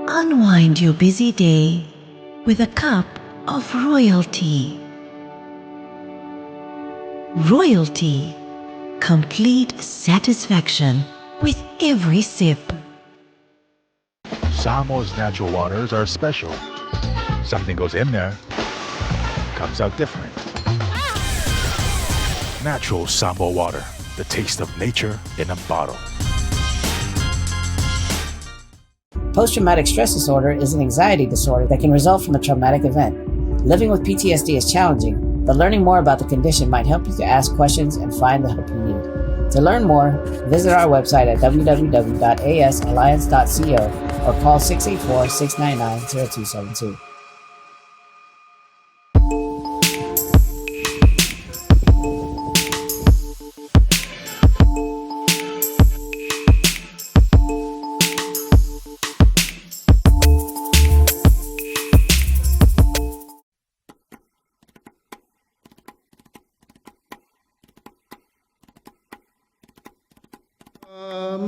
Unwind your busy day with a cup of royalty. Royalty, complete satisfaction with every sip. Samo's natural waters are special. Something goes in there, comes out different. Natural Samo water, the taste of nature in a bottle. Post-traumatic stress disorder is an anxiety disorder that can result from a traumatic event. Living with PTSD is challenging, but learning more about the condition might help you to ask questions and find the help you need. To learn more, visit our website at www.asalliance.co or call 684-699-0272. Oh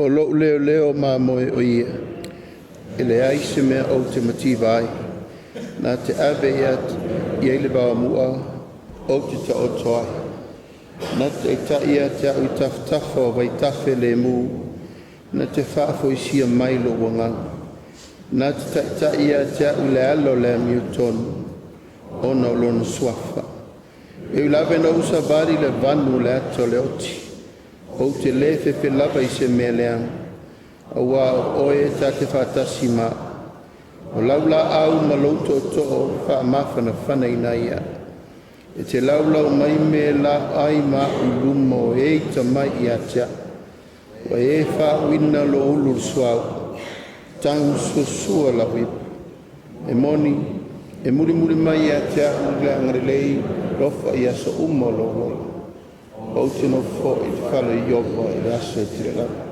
o lo leo ma moe o ia. E le ai se mea o te mativa ai. Nā te awe i le bawa mua o te ta o toai. Nā te ta ia te au taftafa o vai tafe le mu. Nā te whaafo i sia mailo wangang. Nā te ta ia te au le alo le miutonu. O na lona swafa. E ulawe na usa bari le vanu le ato le oti. O te lefe pe lava i se mea leang. A wā o e ta te whātasi ma. O laula au malouto to o wha mawhana whana ina ia. E te laulau mai me la ai ma ulumo e ta mai i atia. Wa e wha wina lo ulur suau. Tangu susua la wipu. E moni, e muri mai i atia ule angarelei rofa i aso umolo loi. O te no fo i te whalo i yopa i aso e tire lava.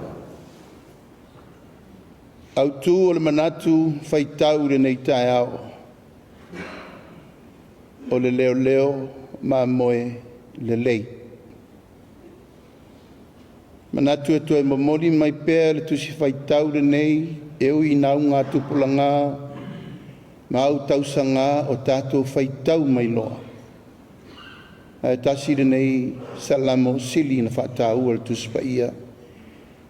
Au tū o le manatu whaitau re nei tae ao. O le leo ma moe le lei. Manatu e toi momori mai pēr le tusi whaitau re nei e ui nau ngā tupulanga ma au tausanga o tātou whaitau mai loa. E tasi re nei salamo sili na whaatau o le tusi paia.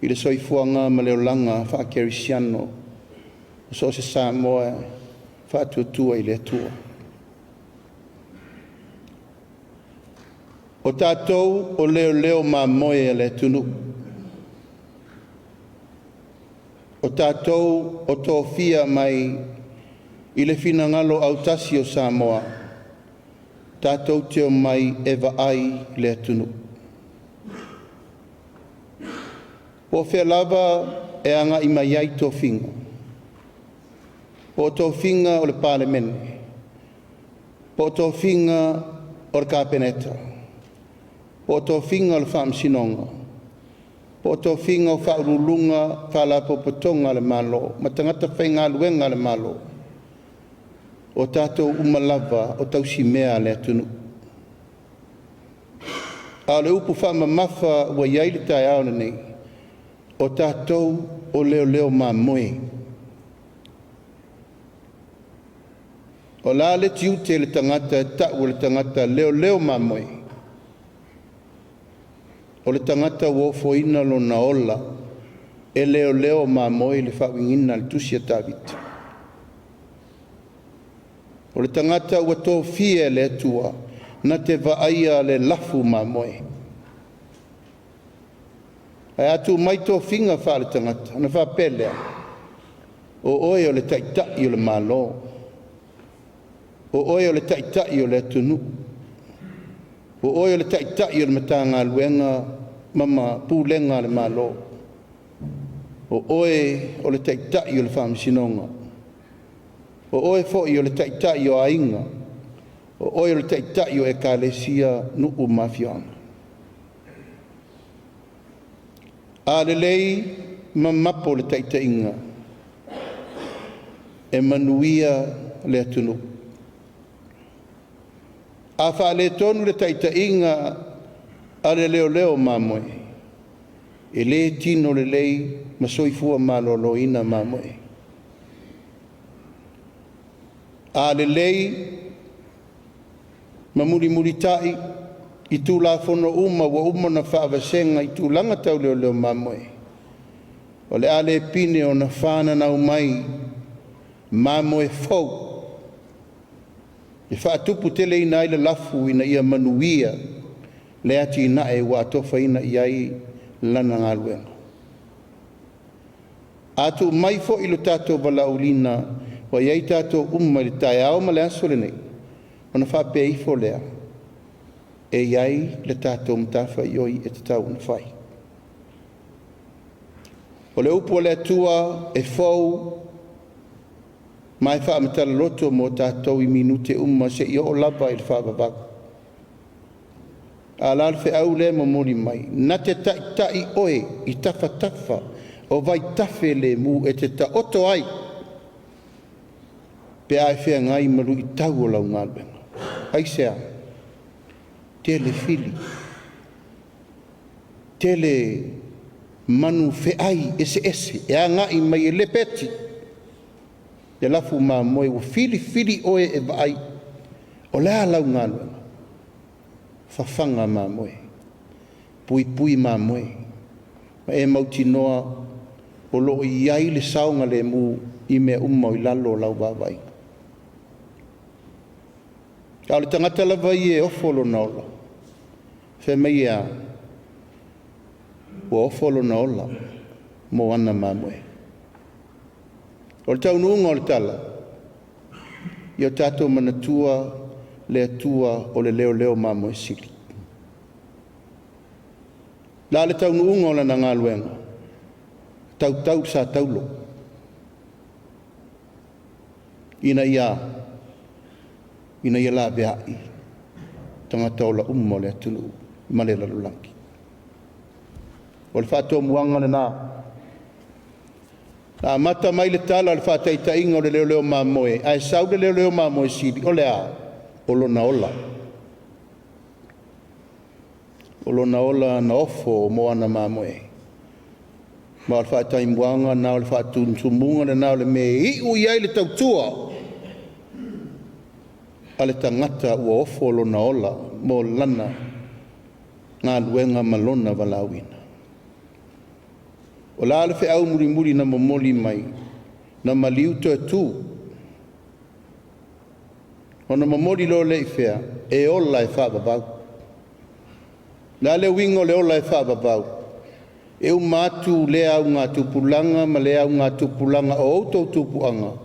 I le soifuanga ma leo langa whaakerisiano. O so se Samoa whaatuatua i le atua. O tātou o leo ma moe le tunu. O tātou o tōwhia mai i le whinangalo au tasi o Samoa. Tātou teo mai eva ai le tunu. O whea lava e anga i mai ai tō whinga. O tō whinga o le Palemia. O tō whinga o le Kapeneta. O tō whinga o le whaamsinonga. O tō whinga o whaurulunga whalapopotonga le Malo. Ma tangata whainga luenga le Malo. O tātou umalava o tausi mea le atunu. A le upu whaamamafa ua iai le tai aona nei. O tātou o leo ma moe. O la le tiute le tangata e ta'u le tangata leo ma moe. O le tangata uofoina lo na ola e leo ma moe le whawingina le tusia tawita. O le tangata ua tō fie le atua na te vaaia le lafu ma moe. Ai atu mai tō whinga wha le tangata, na wha pelea. O oe o le taitai o le Malo. O oe o le taitai o le atunu. O oe o le taitai o le matanga luenga mama pūlenga le Malo. O oe o le taitai o le whaamisinonga. O oe fo'i o le taitai o ainga. O oe o le taitai o ekalesia nu'u mafionga. A le lei mamapo le taitainga. E manuia le atunu. A wha le tonu le taitainga a le leo mamoe. E le tino le lei masoifua maloloina mamoe. A le lei mamuri tai i tū la whono uma wa uma na whaavasenga i tū langa tau leo mamoe. O le ale pine o na whana nau mai mamoe fau. E whaatupu tele ina ile lafu ina ia manuia le ati ina e wa atofa ina iai lana ngaluenga. Atu mai fo ilo tato wala ulina wa iai tato umma li tai au ma le aso le nei. Ona whape i fo lea. E iai le tato mtafa ioi e te tau na whai. O le upo le atua e fau mai wha amatala loto mo tātou i minute umma se i o lava i le whaavawaga. A lalwhe au le mamori mai. Na te tai oe i tafa o vai tafe le mu e te ta oto ai. Pe ai whea ngai maru i tau o lau ngāluenga. Ai sea. Tele fili. Tele manu feai ese e anga I mai le peti e lafu ma moe o fili oe e vai o lea lau ngalo fafanga ma moe pui ma moe ma e mauti noa o lo iai le saunga le mu I mea o I lalo lau vavai ka le tangata lava I e ofolo na ola fe mai a o ofolo na ola mo ana ma moe o le taununga o le tala I o tatou manatua le atua o le leo ma moe sili la le taununga o le na ngaluenga tau sa taulo ina ia la beai tangata o la umma le atunu ma le lalulangi o le whātua muanga le nā la mata mai le tala le whātaitainga o le leo mā moe ai sau le leo mā moe sili o le a o lona ola na ofo o moana mā moe ma le whātai muanga na o le whātumunga le nā o le me I iai le tautua a le tangata ua ofo lona ola mo lana ngā luenga malona walawina. O la le wheau muri na momoli mai na maliu to tu. O na momoli lo le whea e ola e whababau. La le wingo le ola e whababau. E u mātu le au ngā tupulanga ma le au ngā tupulanga o auto tupuanga.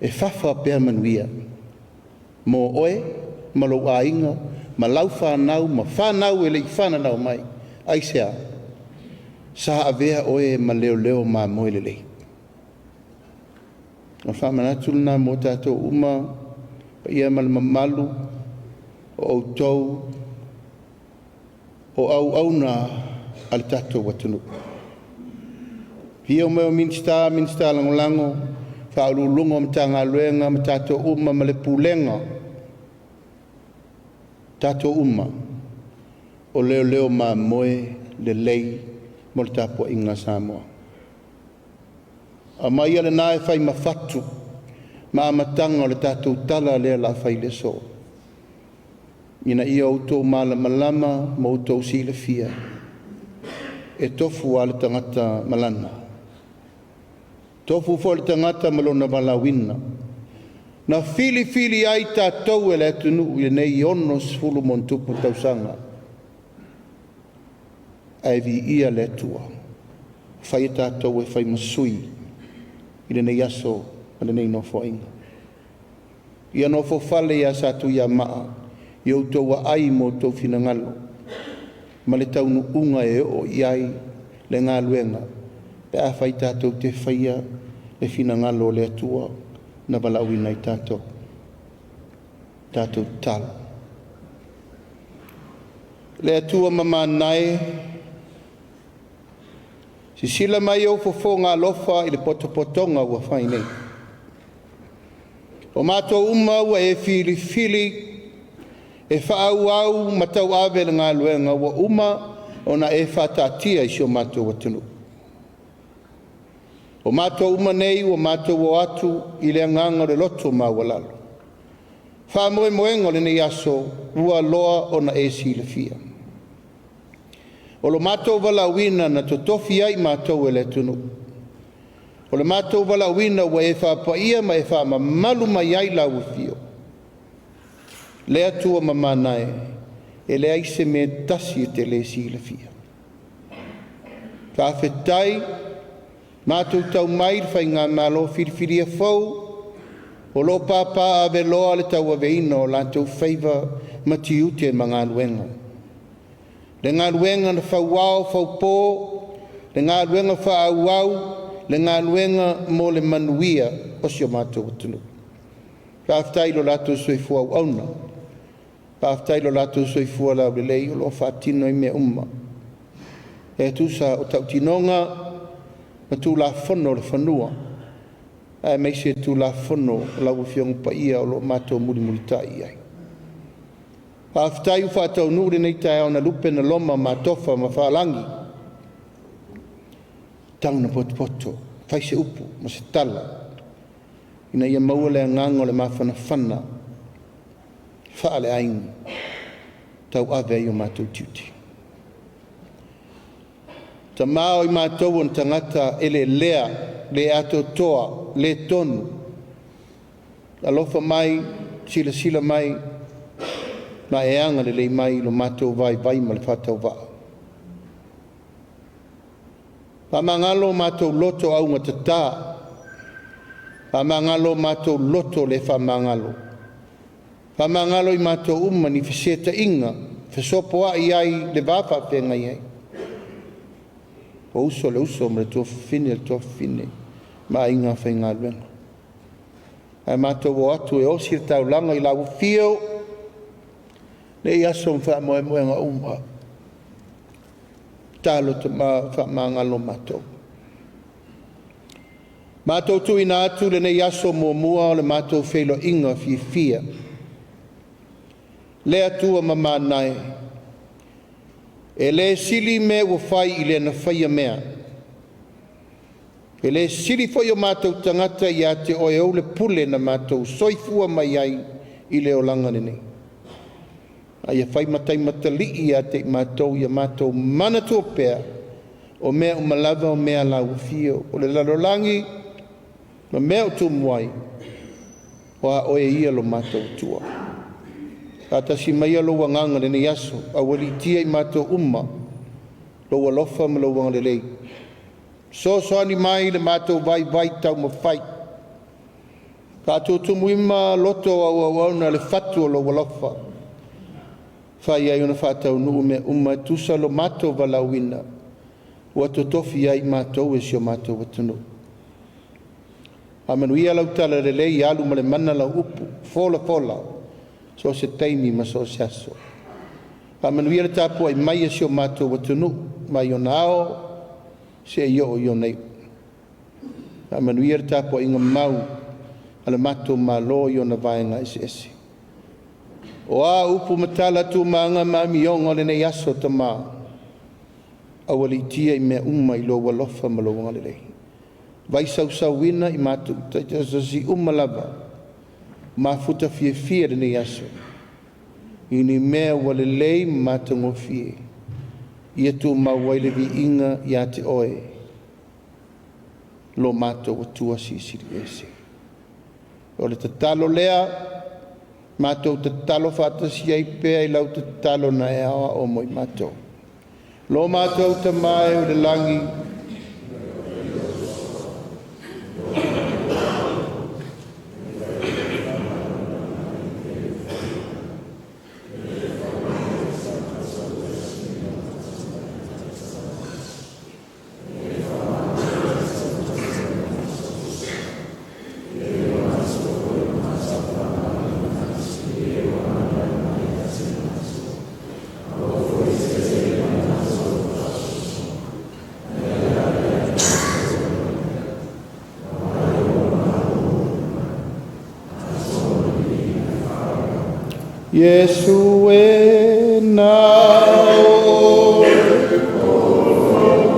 E whawha pēr manuia. Mo oe, ma lo ainga, ma lau whanau, ma whanau e le I whanau mai. Ai sea, sa avea oe ma leo ma moe le lei. O whamanatulna mo tātou uma, pa ia ma le mamalu, o autou, o au na al tātou watunu. Hia o meo minsta langolango, whaululungo mtanga luenga, ma tātou uma ma le pulenga, tato uma o leo ma moe le lei mo le tapo inga Samoa. A mai ale nae whai mawhatu ma amatanga o le tato tala lea la whai le so. Ina ia auto malama mo auto sile fia. E tofu ale tangata malana. Tofu fo le tangata malona walawina. Na fili ai tātou e le atunu I nei onos fulu montupu tausanga. Ai vi ia le atua. Whai tātou e whai masui. I le nei aso, a le nei nofo inga. Ia nofo fale ia satu ia maa. I autou wa ai mo tau finangalo. Ma le taunu unga e o iai le ngā luenga. Pe a whai tātou te whaia le finangalo le atua. Na balawina I tātou tala. Le atua mamanae, si sila mai au fofo ngā lofa I le potopotonga ua whai nei. O mātou uma ua e fili, e whaau matau awe le ngā luenga ua uma o na e whatatia I sio mātou watunu. O mātou uma nei o mātou o atu I le anganga le loto mawalalo. Wha moengo le nei aso ua loa o na esi le fia. O lo mātou walawina na to tofi ai mātou e le tunu. O le mātou walawina ua e whapaia ma e whamamalu mai ai lau fio. Le atua mamanae e le aise me tasi te le si le fia. Whawhetai mātou tau mai whai ngā malo whiriwhiri a whau, o lo pāpā ave loa le tau aveina o lātou whaiva mati ute ma ngā luenga. Le ngā luenga na whauau whaupō, le ngā luenga whaauau, le ngā luenga mo le manuia o sio mātou atunu. Pāwhtai lo lātou soifua au auna, pāwhtai lo lātou soifua lau le lei o lo whātino I mea umma. E tusa o tau tinonga, ma tu la fono le fanua. Ai mai se tu la fono la ufiong pa ia o lo mato muri tai ai. Pa aftai u fatau nuri nei tai ona lupe na loma ma tofa ma whalangi. tauna poto, fai se upu, ma se tala. Ina ia maua le ngango le mawhanawhana, wha le aingi, tau ave i o mātou tiuti. Ta mao i mātou on tangata ele lea, le ato toa, le tonu. Alofa mai, sila mai, ma e anga le mai lo mātou vai ma le whatau vaa. Pa mangalo mātou loto au ngatata, pa mangalo mātou loto le wha mangalo. Pa mangalo i mātou ni whiseta inga, whesopo a i ai le vāwha whenga i ai. O uso le uso mre tua whine, ma inga whenga luenga. Ai mātou o atu e osir tau langa i lau whio, le i aso mwha moenga umha. Talo te wha mangalo mātou. Mātou tu ina atu le nei aso mua le mātou Feiloaiga fia. Le atua mamanai. E le sili me ua whai i le na whaia mea. E le sili whai o mātou tangata i a te oe au le pule na mātou soifua mai ai i le o langa nei. Ai a whai matai matali i a te mātou i a mātou mana tua pēr o mea o malawa o mea lau fio o le lalolangi ma mea o tu muai o a oe ia lo mātou tua. A tasi mai alo wanganga le nei aso a wali tia i mātou lo walofa ma lo wangale lei. So ani mai le mātou vai tau ma whai. Ka tumu ima loto au na le fatu o lo walofa. Whai ai ona whātau nuu me tusa lo mātou walauina. O Aso Tofi ai mātou e sio mātou watunu. A manuia lau tala le lei alu ma le mana lau upu, fola. So se taimi ma so se aso. A manuia le tapu ai mai e sio mātou watunu, mai o nao se i o nei. A manuia le tapu ai inga mau, ale mātou malo i o na vaenga ese. O a upu matala tu maanga mamionga le nei aso ta maa. Awali tia i mea i lo walofa ma lo wangale lei. Vai sau-sauina i mātou taitasi lava. Ma futa fie le nei aso. I ni mea wale lei mātou ngō fie. Ia tu mawaile vi inga i a te oe. Lo mātou atua sisiri ese. O le tatalo lea, mātou te talo whātasi ai pēa i lau te talo na e awa o moi mātou. Lo mātou te mai o le langi. Yesu e nao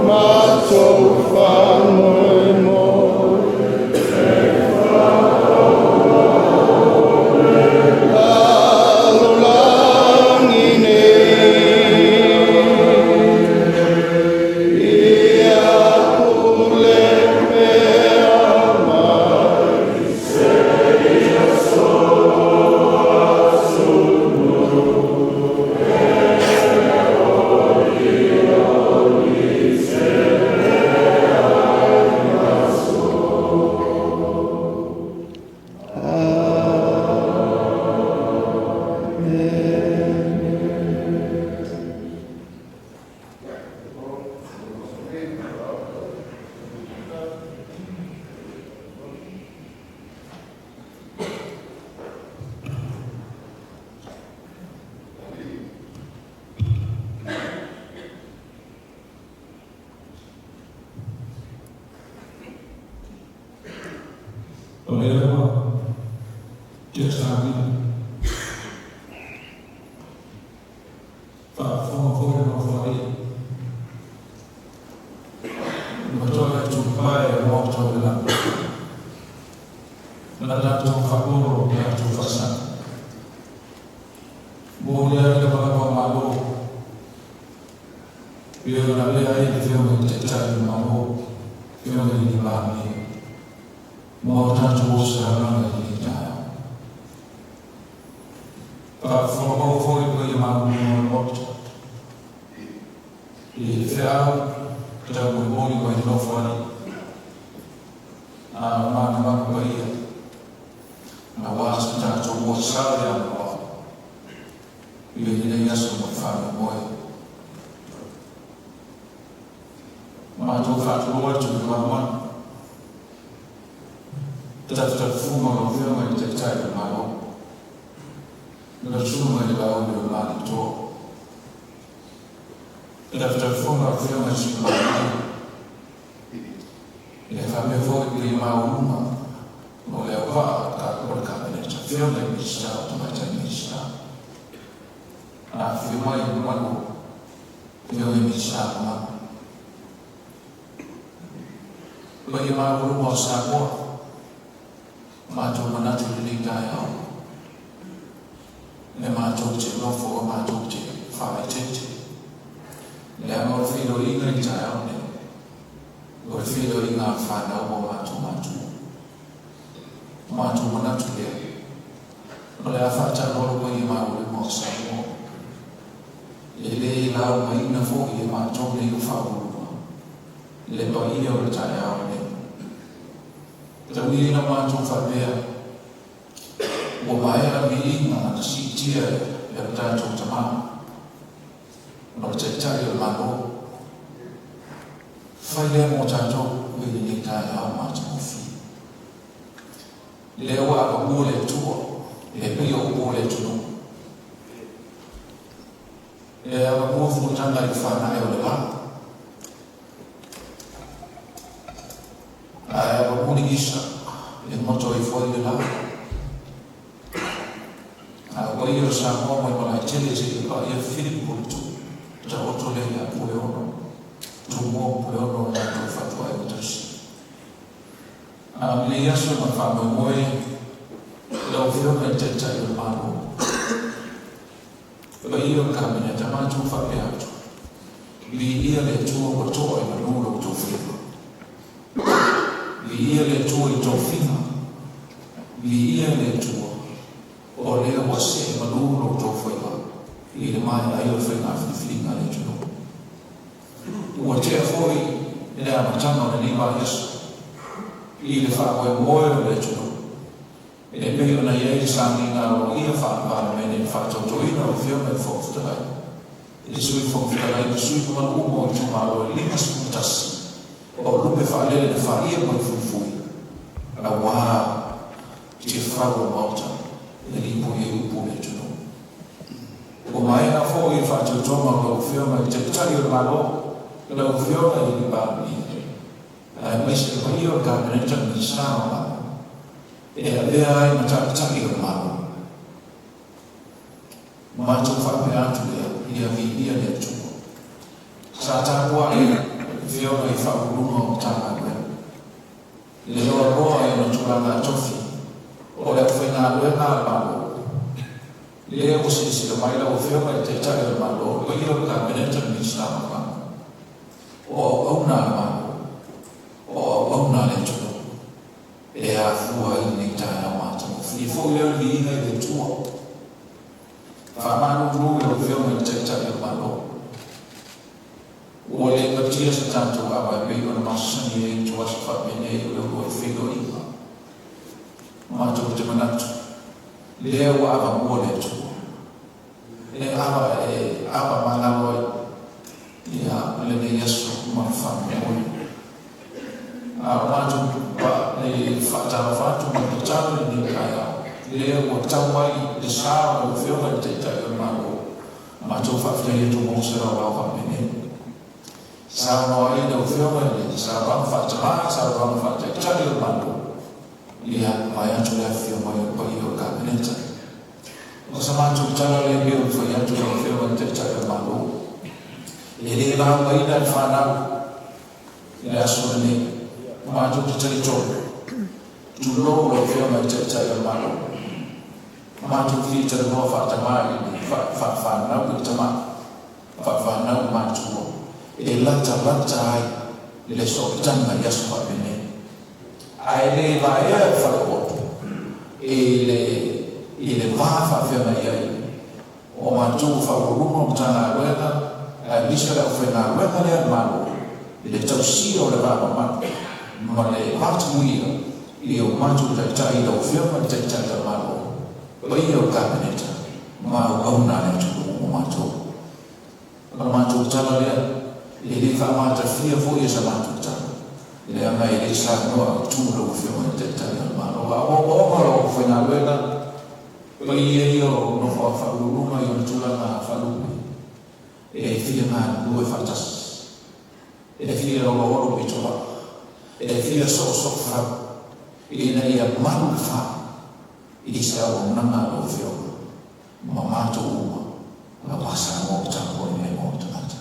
mātou whanoi mo alolangi nei ia pule mea mai se so Boleh ada apa Malo. Biar nabi ayat film tercari Malo. Film ini lagi. Mau tahu sekarang lagi dah. Kalau foi beli Malo Malo. Di film kita boleh beli Malo. Mana beli. Nawas kita coba sekali Bila dia semua faham boy. Macam faham boy juga kawan. Tetap fumar orang yang tercaya Malo. Kita semua yang bawa dia Malo tu. Tetap fumar orang yang semua. Dia faham boy bila mau rumah. Boleh apa tak berkapeneta. Film yang bisa macam bisa. Filmai Malo, film yang bisa Malo. Bagi Malo rumah sahaja, macam mana tu dikaya. Le macam cakap for macam cakap, faham cakap. Le orang Feiloaiga dikaya ni, orang Feiloaiga faham macam mana tu dia. Oleh apa cara bagi Malo rumah sahaja. Ele lau mai na fo ye ma chong le ku fa wu le to i yo cha ya ne ta wi na ma chong fa be wo ma ya na mi na si ti ya ta chong cha ma no cha cha yo ma lo fa le mo cha chong wi ni ta ya ma chong fi le wa ba bo le tu le pe yo bo le tu Aku mau tanggal fana ya udah. Aku mau digisa, yang mau coba foil lah. Aku ini sama mau mulai celi sih, kalau ya film pun tu, jauh tu leh ya pulau, cuma pulau yang tu fatwa itu terus. Beliau semua faham moi, kalau film yang cerita Malo. Beliau Kapeneta macam fakir tu. Beliau le cuma bercoy menurut tu film. Beliau le cuma itu film. Beliau le cuma oleh wasi menurut tu film. Ini mana ayo film film ada tu. Wajah foi dia macam mana ni bagus. Ini fakir boy le tu. Ini beliau na ia sangat ngau ia faham Palemia faktor tu ini orang film yang fokus terlalu. Ini sulit fokus terlalu sulit dengan umur cuma Malo 5 tas. Orang lupa faham ia berfufui. Awak cifar macam ini punya tu. Pemain apa yang faktor cuma orang film yang cari Malo kalau film yang Palemia. Mesti beliau Kapeneta bisa. Dia macam cakap Malo. Macam fakir tu dia dia cuma. Saat aku dia fakir rumah cakap. Dia orang yang cuma Aso Tofi. Oleh Feiloaiga Malo. Dia mesti selama itu dia cakap Malo. Beliau Kapeneta bisa apa? Orang Malo. Orang yang cuma. Dia fuai ni cahaya macam ni fuai ni dia tua. Faham dulu yang film yang cakap Malo. Oleh kerja sedang tu apa bagi orang masa ni cuma sebab ini oleh Feiloaiga. Macam mana tu? Dia apa boleh tu? Dia apa Malo? Dia lebih Yesus manfaat boleh. Macam fakta macam ni kaya. Dia macam mai disah film yang cakap Malo. Macam fakta itu mungkin orang ini. Sama ini film ini sama fakta cakap Malo. Lihat macam tu film yang bagi Kapeneta. Sama macam cara lebih yang tu film yang cakap Malo. Jadi orang lain dan fana dia sudah macam tu cerita dulu orang film yang cakap Malo macam feature novel macam whanau ki tama, whanau mātua. E lata ai, le so tanga yasu hapene. Ai le vaea whakapoto, e le vafa whiana iai. O mātua whakuruma o tanga wena, a lisa le whena wena lea malo, i le tausia o le vapa matu, ma le vatamuia, i o mātua taitai lau whiana taitai la malo. Pai o Kapeneta, ma o auna le tuku o mātua. Ma mātua tala lea, e le whamata whia fo i sa mātua tala. Le a mai le sa noa tūra o whiana taitai la malo. O malo o whena wena, pai e o no whaururuma i o tula ngā whalumi. E whia ngā nue whatas. E whia o oro pitoa. E whia so whau. E nei a maru wha. I se au nanga o whiona. Ma mātou uma. Nga pasa mō tāko i me mō tāngata.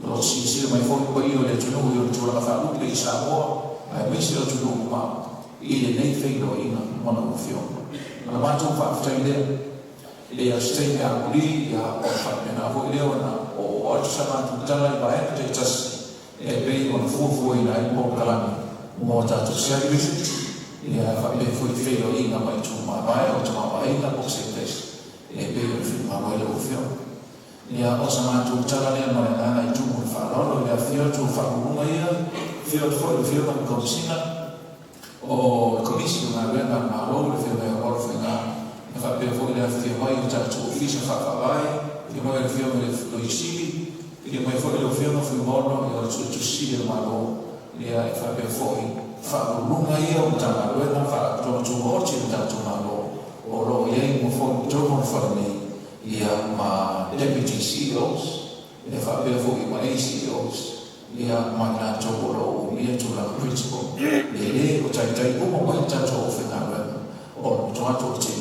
Lo si mai whoi pai o le tunu i o tula ngā whalumi i sa moa. Ai misi o tunu uma. I le nei Feiloaiga mana o whiona. Nga mātou whaafutai lea, le a stei me a uri, a o whapena a hoi leo na o atu sa mātou tala i waena te tasi, e pei o na fuafua i na i mō kalami, mō tātou siari visit, le a whapena fui Feiloaiga mai tū māwae o tama waena o se tesi, e pei o whiu māwae leo whio. Le a o sa mātou tala lea mai nana i tūmu i whanoro, le a whio tū whakurunga ia, whio tu fwoi whio mai komisina, o komisi ngā wena Malo le whio mai o whenga e whapea fwoi le whio mai o tātou Ofisa whakawai, whio mai le whio mai le Sili, whio mai fwoi le whio mai whio mono i o tu Sili Malo, le a e whapea fwoi whakurunga ia o tāna wena whakatoa tū hoti o tātou Malo, o ro iei mo fwoi tōno whanei ia ma Deputy CEOs, e whapea fwoi ma ACEOs, ia mana tōporo o ia tūla principal. Le o taitai o mai tātou o whenara o toato te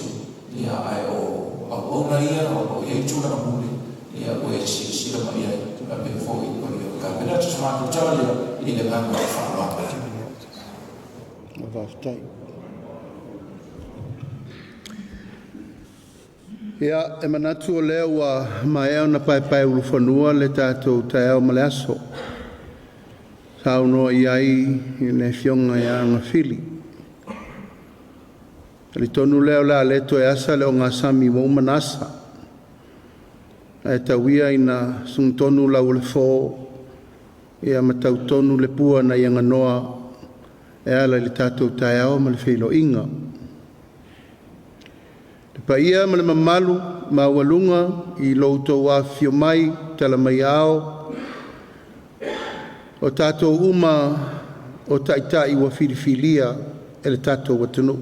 ia ai o auna ia o iei tūla na muli ia o e sila mai ai tūla me fōi o ia Kapeneta sa mātou tala ia i le nganga o whanaka. O whaftai. Ia, e manatu o leo a mai au na pai ulufanua le tātou tai au male aso. Sauno i ai i ne fionga i anga whili. Li tonu leo la leto e asa leo ngā sami wau manasa. E tawia i na sung tonu la ule fō i a matau tonu le pua na ianga noa e ala li tātou tai au ma le Feiloaiga. Le pa ia ma le mamalu ma walunga i loutou a fio mai tala mai ao o tātou uma o taitai wa filifilia e le tātou watunu.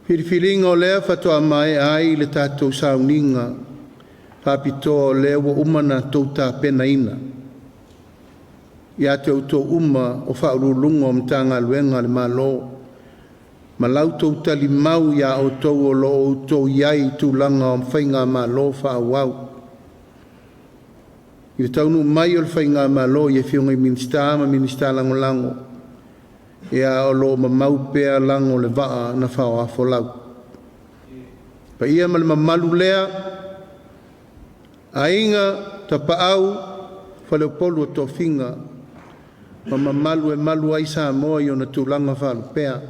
Filifilinga o lea whatoa mai ai le tātou sauninga whapitoa o lea wa uma na tauta pena ina. Ia te auto uma o whaurulunga o mtanga luenga le Malo. Ma lautou tali mau ia o tau o lo o tau iai tūlanga o mwhainga Malo whaawau. I taunu mai o le whainga Malo i e whiunga i Minisita Lagolago. Ia o lo mamau pea lango le waa na whao a wholau. Pa ia ma le mamalu lea, a inga ta paau whaleopolu o tō whinga, ma mamalu e malu ai sa moa i o na tūlanga whalu pea.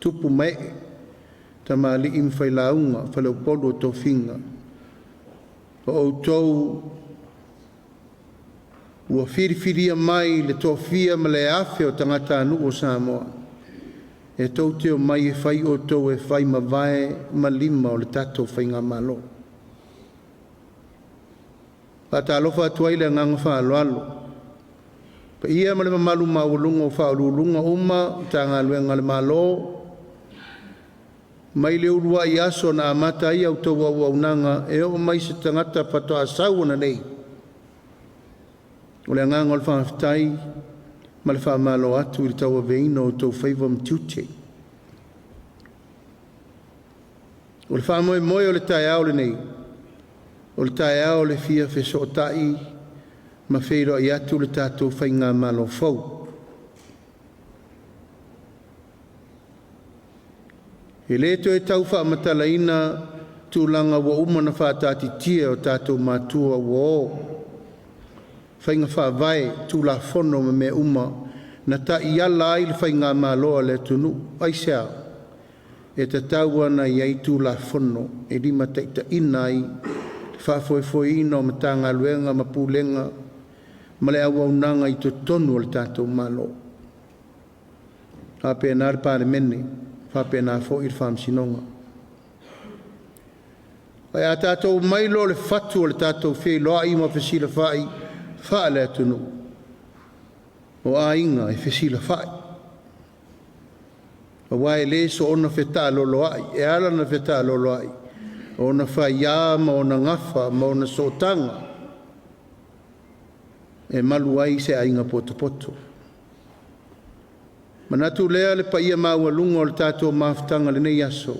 Tupu mai ta mali im Feiloaiga Feiloapolu o tō whinga. O outou ua whiriwhiria mai le tō whia ma le awhi o tangata anu o Samoa. E tau te o mai e whai o tau e whai ma vai ma lima o le tatou whainga Malo. Pata alofa atuai le nganga whaaloalo. Pa ia ma le mamalu maulunga o whaolulunga uma tanga luenga le Malo. Mai le urua i aso na amata ia o tau au nanga e o mai se tangata patoa sau na nei. O le nganga o le whawhitai ma le whamalo atu i le tau aveina o tau whaiva mtiute. O le whamoe moe o le tai au le nei. O le tai au le fia whesotai ma wheiro i atu le tātou whainga malo fau. E le to e tau wha matalaina tūlanga wa umana whātati tia o tātou mātua wo. Whainga whāwai tūla whono me uma na ta iala ai le whainga māloa le tunu. Aisea, e te tauana i ai tūla whono e rima teita inai whaafoefoi ina o matanga luenga mapulenga ma le awa unanga i to tonu o le tātou mālo. Hape nā re Palemia, hape nā fo i le whamsinonga. Ai a tātou mailo le fatu o le tātou Feiloaiga ma fesila whai, wha le atunu. O a inga e fesila whai. O wai le so ona wheta lolo ai, e ala na wheta lolo ai. O na whaia ma o na ngafa ma o na sotanga. E malu ai se a inga poto poto. Manatu lea le paia maua lunga o le tātou mawhtanga le nei aso.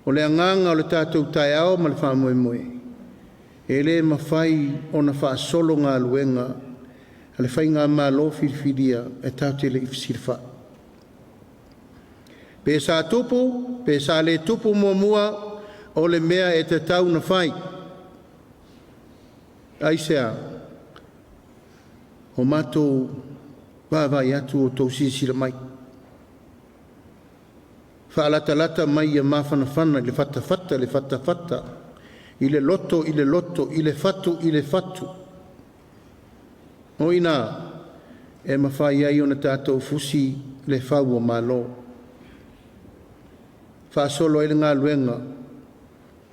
O le anganga o le tātou tai ao ma le whamoe moe. E le mawhai o na wha solo ngā luenga, a le whai ngā malo whiriwhiria e tātou le ifisirwha. Pe sa tupu, pe sa le tupu mua o le mea e te tau na whai. Aisea, o mātou wāwai atu o tau sisira mai. Whaalata mai ia mawhanawhana i le whata, i le loto, i le fatu. O ina, e mawhai ai o na tātou fusi le whau o Malo. Whaasolo e le ngā luenga,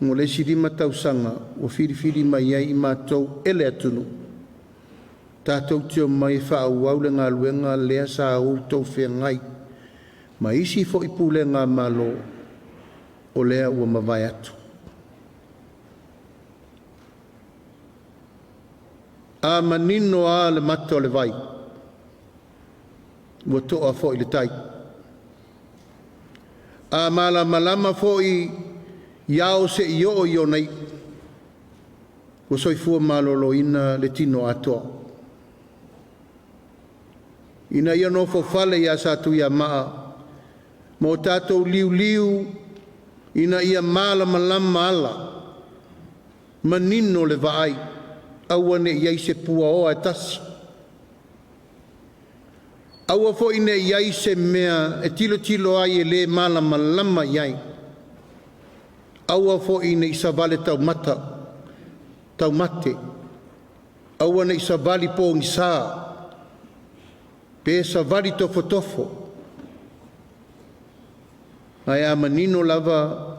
ngō le sirima tausanga o whiriwhiri mai ai i mātou ele atunu. Tātou tio mai whaau au le ngā luenga lea sa au tau whea ngai. Ma isi fo i pule ngā Malo o lea ua mawai atu. A manino a le mata o le vai. Ua toa fo i le tai. A malama fo i iao se i o nei. Ua soifua malolo ina le tino atoa. Ina ia no fo fale ia sa tu ia maa. Mo tātou liu ina ia malama ala. Manino le vai. Aua ne iai se pua oa e tasi. Aua fo ine iai se mea e tilo ai e le malama iai. Aua fo ine isa vale tau mate. Aua ne isa vali po ngisa. Pe sa vali tofo. Ai a manino lava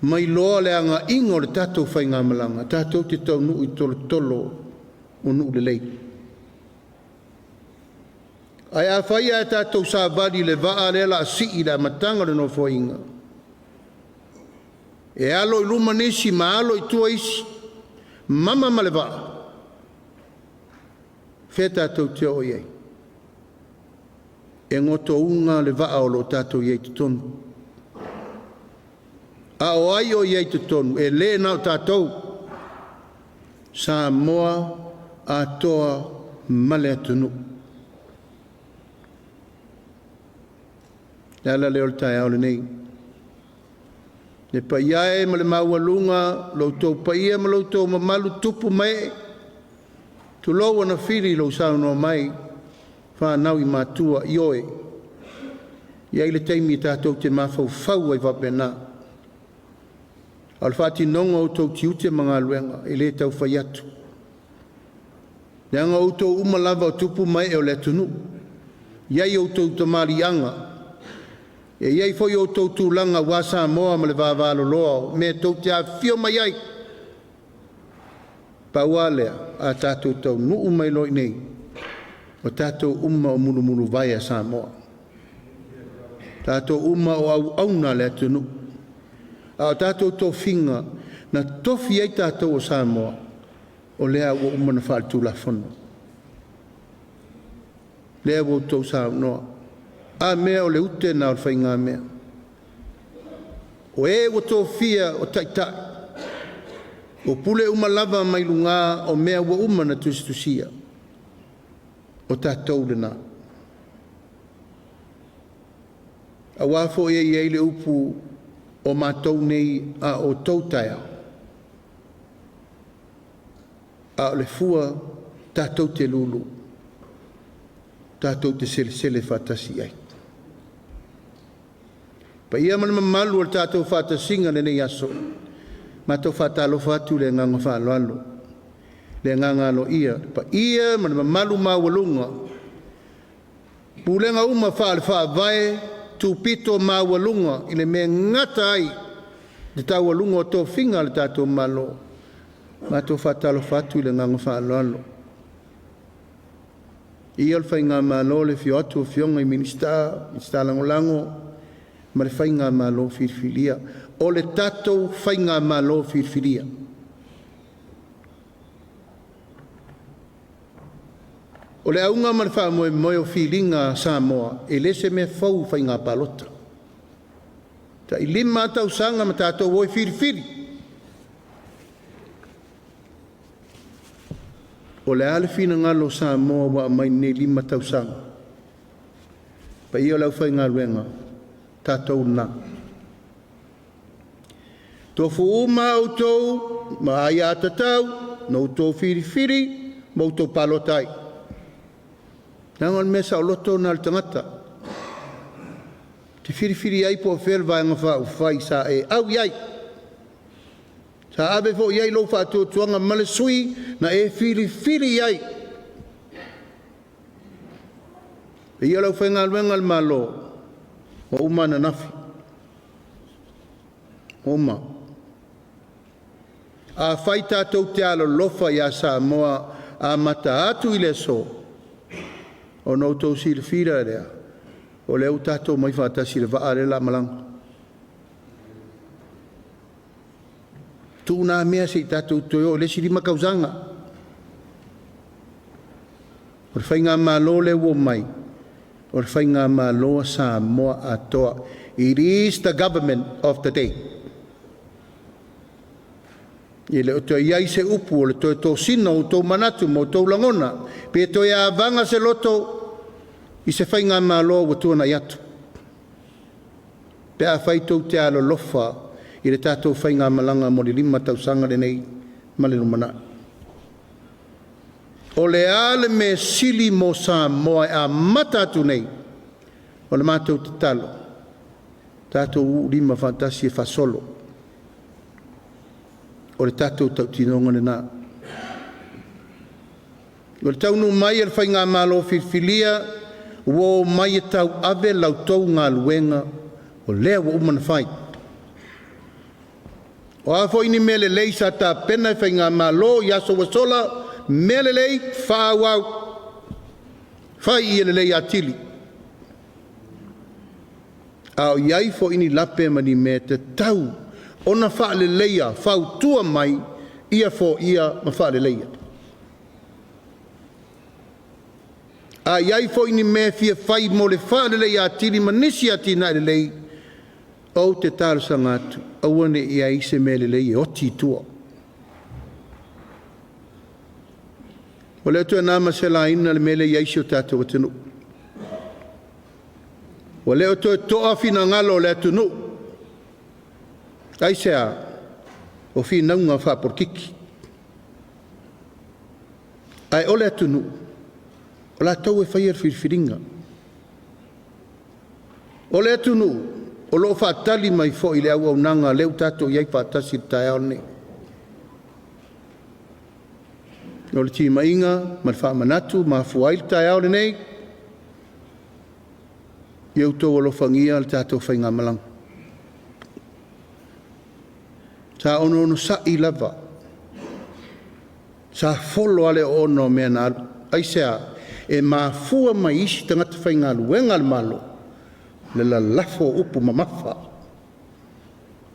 mai loa le anga ingo le tātou whai ngā malanga. Tātou te tau nuu i tolo o nuu le lei. Ai a whai a tātou sa vali le vaa le la si i la matanga le no whainga. E alo i luma nisi ma alo i tua isi. Mama ma le vaa. Whea tātou te o iei. E ngoto unga le vaa o lo tātou iei te tonu. A o ai o iei te tonu, e le nao tātou. Sa moa a toa male atunu. Le ala leo le tae au le nei. Le paiae ma le maualunga, lo tau paia ma lo tau mamalu tupu mai. Tu loa na whiri lo sao no mai. Whanau i mātua i oe. Iai le teimi tātou te mawhau ai wapena. Al whati nonga o tau tiute mga luenga, e le tau whai atu. Leanga o tau umalava o tupu mai e o le tunu. Iai o tau tamari anga. E iai foi o tau tūlanga wasa moa ma le vāvalo loa, me tau te a whio mai ai. Paualea a tātou tau nuu mai loi nei. O tātou umma o mulu vai a Samoa. Tātou umma o au auna le atunu. A tātou tō whinga na tofi ai tātou o Samoa o lea o umma na whātu la whono. Lea o tō Samoa. A mea o le ute na o whainga mea. O e o tō whia o taitai. O pule umma lava mai lunga o mea o umma na tusitusia. O tātou lena. A wafo e le upu o mātou nei a o tautaia. A le fua tātou te lulu, tātou te sele whatasi ai. Pa ia mana malu al tātou whatasinga le nei aso, mātou whatalo whatu le nganga whaloalo, le nganga alo ia. Pa ia mana malu mawalunga, pulenga uma whaavai, tupito mawalunga, ile me ngata ai, le tawalunga o tō whinga le tātou malo, mātou whatalo whatu le nganga whaloalo. Ia le whainga malo le fio atu o fionga I Minisita Lagolago, ma le whainga malo whirwhiria. O le tātou whainga malo whirwhiria. O le aunga ma le wha moe o whilinga Samoa, e lese me fau whainga palota. Ta I lima tau sanga ma tātou oi whirwhiri. O le ale fina ngalo Samoa wa mai ne lima tau sanga. Pa ia lau whainga luenga, tātou na. Tō fu uma au tau, ma ai atatau, no tō whirwhiri, mo tō palotai. Nangon mesa o loto na le tangata. Te whirwhiri ai po whel vai ngawha u whai sa e au iai. Sa abe fo iai lo whātua tuanga male sui na e whirwhiri iai. E ia lau whainga luenga le malo o umana nafi. Oma. A whai tātou te alo lofa ia Samoa a mata atu I le so. O no tau si le whira rea. O leo tātou mai whātasi le vaa le la malanga. Tūna mea se tātou toyo le siri makauzanga. O le whainga malo le wo mai. O le whainga malo Samoa atoa. It is the government of the day. I le o toi iai se upu, o le toi tō sina o tō manatu, mo tō langona. Pe toi a vanga se loto, I se whainga malo wa tuana I atu. Pe a whai tau te alo lofa, I le tātou whainga malanga mo le lima tau sanga le nei, male lumana. O le ale me sili mo Samoa a matatu nei, o le mātou te talo. Tātou lima fantasi e fasolo. O le tātou tau tinonga le nā. O le taunu mai e le whainga malo whirwhilia, wo mai e tau ave lau tau ngā luenga, o lea wa umana whai. O afo ini mele lei sa tā pena e whainga malo, I aso wasola, mele lei whāwau. Whai I ele lei atili. Ao iai fo ini lape mani me te tau, ona whaale leia, whau tua mai, ia fo ia ma whaale leia. A iai fo ini me fia whai mo le whaale leia atili, ma nisi atina ele lei, au te tārusa ngātu, awane iai se me le leia, oti tua. O leo tua nāma se la ina le mele iai si o tātou atinu. O leo tua toa fina ngalo le atinu. Ai sea, o fi naunga wha porkiki. Ai ole atunu, o la tau e whaier whirwhiringa. Ole atunu, o lo wha tali mai fo I le au au nanga leo tato iai wha tasi tae aone. O le tima inga, ma le wha manatu, ma fuail tae aone nei. Iau tau o lo whangia le tato whainga malang. Sa ono sa I lava. Sa folo ale ono mea na aisea e mafua mai isi tangata whainga luenga le malo. Le la lafo upu mamafa.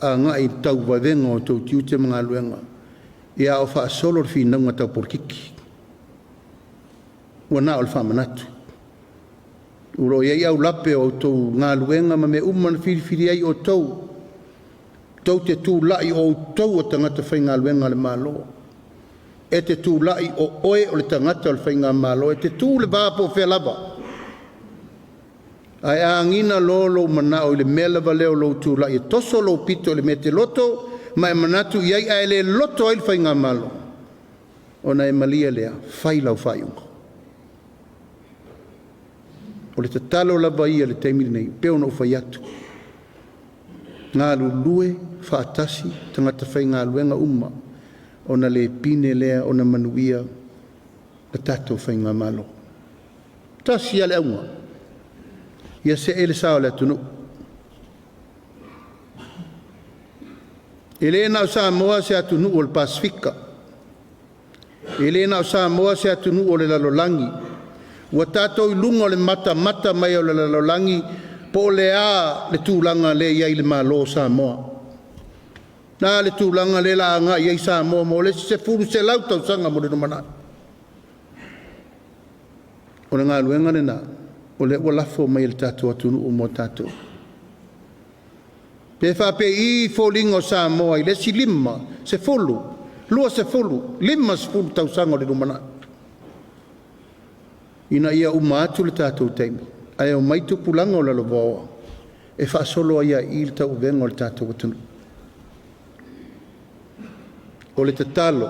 A nga I tau wavenga o tau tiute mga luenga. Ia o wha solo fi naunga tau porkiki. Wana o le wha manatu. Uro iai au lape o tau ngā luenga ma me umana whirwhiri ai o tau. Tau te tū lai o tau o tangata whainga luenga le malo. E te tū lai o oe o le tangata o le whainga malo. E te tū le vāpo whelava. Ai angina lo mana o le mela valeo lo tu la i toso lo pito le mete loto ma e manatu iai ai le loto ai fai ngā malo. Ona e malia lea, fai lau fai ungo. O le tatalo lava ia le teimi nei, peo no fai atu. Ngā lulue, whaatasi, tangata whai ngā luenga uma, ona le pine lea, ona manuia, le tatou whai ngā malo. Tasi ale aunga, ia se ele sao le atunu. Ele na sa moa se atunu o le Pasifika. Ele na sa moa se atunu o le lalolangi. Ua tātou I lunga o le mata mai o le lalolangi, po le a le tūlanga le iai le malo sa moa. Nā le tūlanga le la anga iai sa moa mo le se furu se lau tau sanga mo le numana. O le ngā luenga le nā, o le ua lafo mai le tātou atunu o mo tātou. Pe whape I fōlingo sa moa I le si lima, se fulu, lua se fulu, lima se fulu tau sanga o le numana. Ina ia uma atu le tātou teimi. Ai o maitu pulanga o lalo vaoa. E whaasolo ia I le tau venga o le tātou atunu. O le tatalo.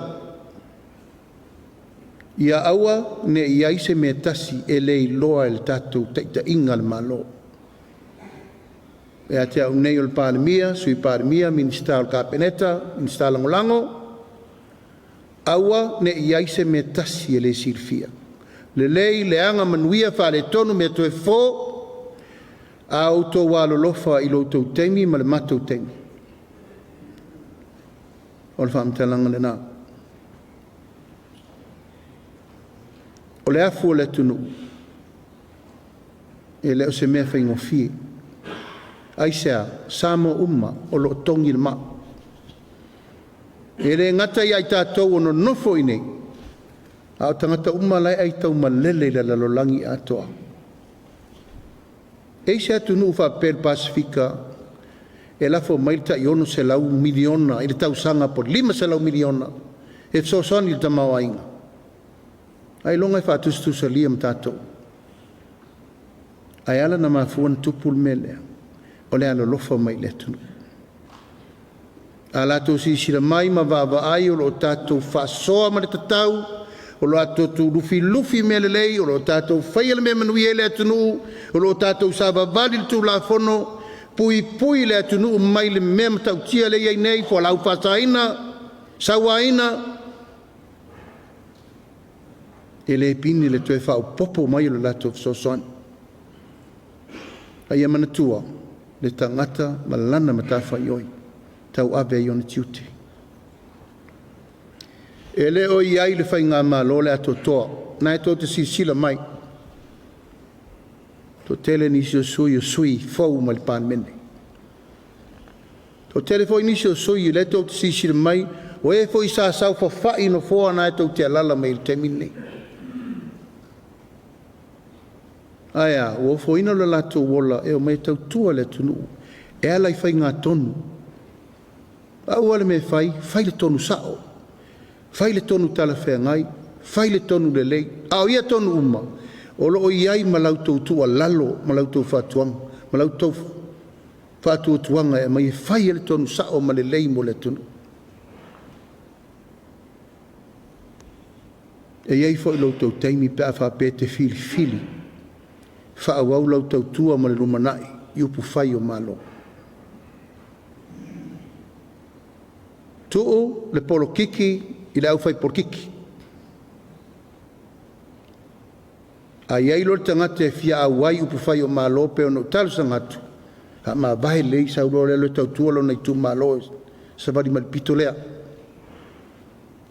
Ia aua ne ia ise me tasi e le loa le tātou teita inga le malo. E atea unei o le Palemia, sui Palemia, Minisita Kapeneta, Minisita Lagolago. Aua ne ia ise me tasi e le silfia. Le lei le anga manuia fa le tonu me to e fo a auto walo lofa I lo tau teimi ma le matou teimi. O le whaamtalanga le nā. O le afu o le tunu. E leo se mea whaingo fie. Aisea, samo umma o lo tongi le ma. E le ngata I ai tātou ono nofo I nei. Au tangata umalai ai tau malele la lalolangi atoa. Eise atu nuu whapel Pasifika e lafo mailta I ono se lau miliona, I le tau sanga por 5 se lau miliona. E so soni le tamau ainga. Ai longa I whatustu sa liam tātou. Ai ala na mafuan tupul melea. O le alo lofa mai le tunu. A lato si sira mai ma vava ai o lo tātou whasoa ma le tatau. O lo atotu lufi me lelei, o lo tātou whaiale me manui ele atunu, o lo tātou sāwa vali tu la fono, pui le atunu mai le mea matau tia le iei nei, fo lau whataina, sawaina. E le pini le tue whao popo mai o le lato sosoan. Ai amanatua, le tangata malana matafa ioi, tau ave iona tiuti. E le o iai le whai ngā malo le ato toa, na e tō te sila mai. Tō tele nisi o sui, fau ma le Palemene. Tō tele fo nisi o sui, le tō te sila mai, o e fo I sa sau fa whai no fōa na e tō te alala mai le temine. Aia, o fo ina le lato wola, e o mai tau tua le tunu, e ala I whai ngā tonu. Au ale me whai le tonu sao. Fai le tonu tala whea ngai, fai le tonu le lei, au ia tonu uma, o loo iai ma lau tau tua lalo, ma lau tau whatuanga, ma lau tau whatua tuanga e mai fai le tonu sao ma le lei mo le tonu. E iai fo I lau tau teimi pe a whape te fili, wha au lau tau tua ma le rumanai, iupu fai o malo. Tuo le polo kiki, I le au fai por kiki. Ai ai lor tangata e fia awai upu fai o malo pe ono talu sangatu. Ha ma vahe lei sa ulo le tau tua lo nei tu malo sa vari malpito lea.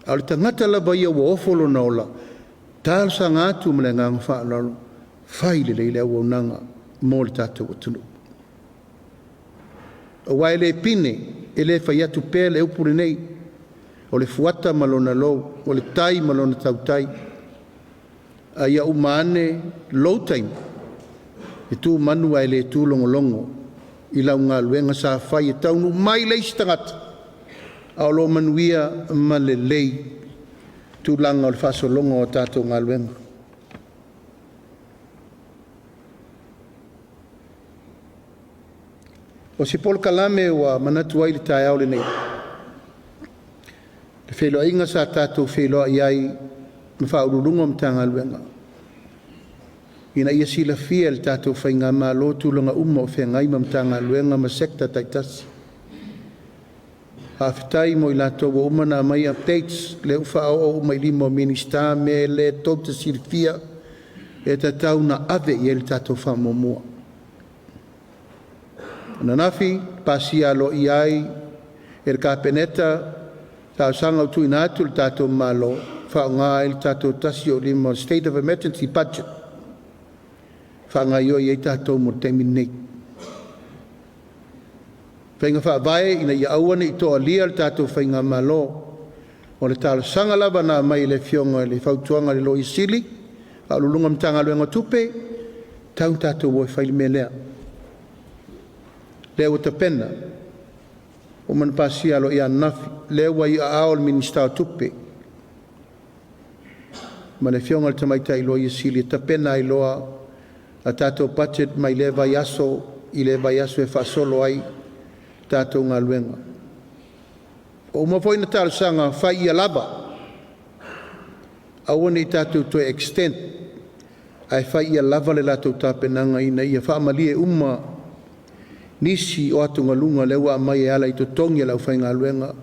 Au le tangata la vai au ofolo na ola. Talu sangatu mle ngang faa lalo. Fai le leile au nanga mo le tatu watunu. O wai le pine e le fai atu pe le upure nei. O le fuata malona lou, o le tai malona tau tai. Aia umane low time. E tu manu ai le tu longo. I lau ngā luenga sa whai e taunu mai leisi tangata. Ao lo manuia ma le lei. Tu langa o le whaso longo o tātou ngā luenga. O si pol kalame wa manatu ai le tae au le nei. Le Feiloaiga sa tātou Feiloaiga ai ma whaururunga mtanga luenga. Ina ia sila fia le tātou whainga Malo tūlanga uma o whengai ma mtanga luenga ma sekta taitasi. Hawhitai mo i lātou wa umana mai updates le uwha o mai limo Minisita me le tauta silfia e tatau na ave i le tātou whamomua. Nanafi, pasia lo i ai e le Kapeneta tau sanga utu ina atu le tātou Malo whaonga le tātou tasi o limo State of Emergency Budget. Whaonga i o i tātou mo terminate. Whainga whaavae ina ia auane i toa lia le tātou whainga Malo o le tālo sanga lava na mai le fionga le whautuanga le Ofisa Sili a lulunga mtanga luenga tupe tau tātou woi whaili me lea. Lea wata pena o manapasi alo i anafi lea wai a ao le Minisita tupe ma le fionga le tamaita i Ofisa Sili ta pena i loa a tātou budget mai le vai aso i le vai aso e whasolo ai tātou ngā luenga. O mawhoi na tālu sanga whai ia lava. Awane i tātou to extent ai whai ia lava le lātou tāpenanga ina ia whaamalie nisi o atu ngalunga lewa mai e ala i to tongi lau whai ngā luenga.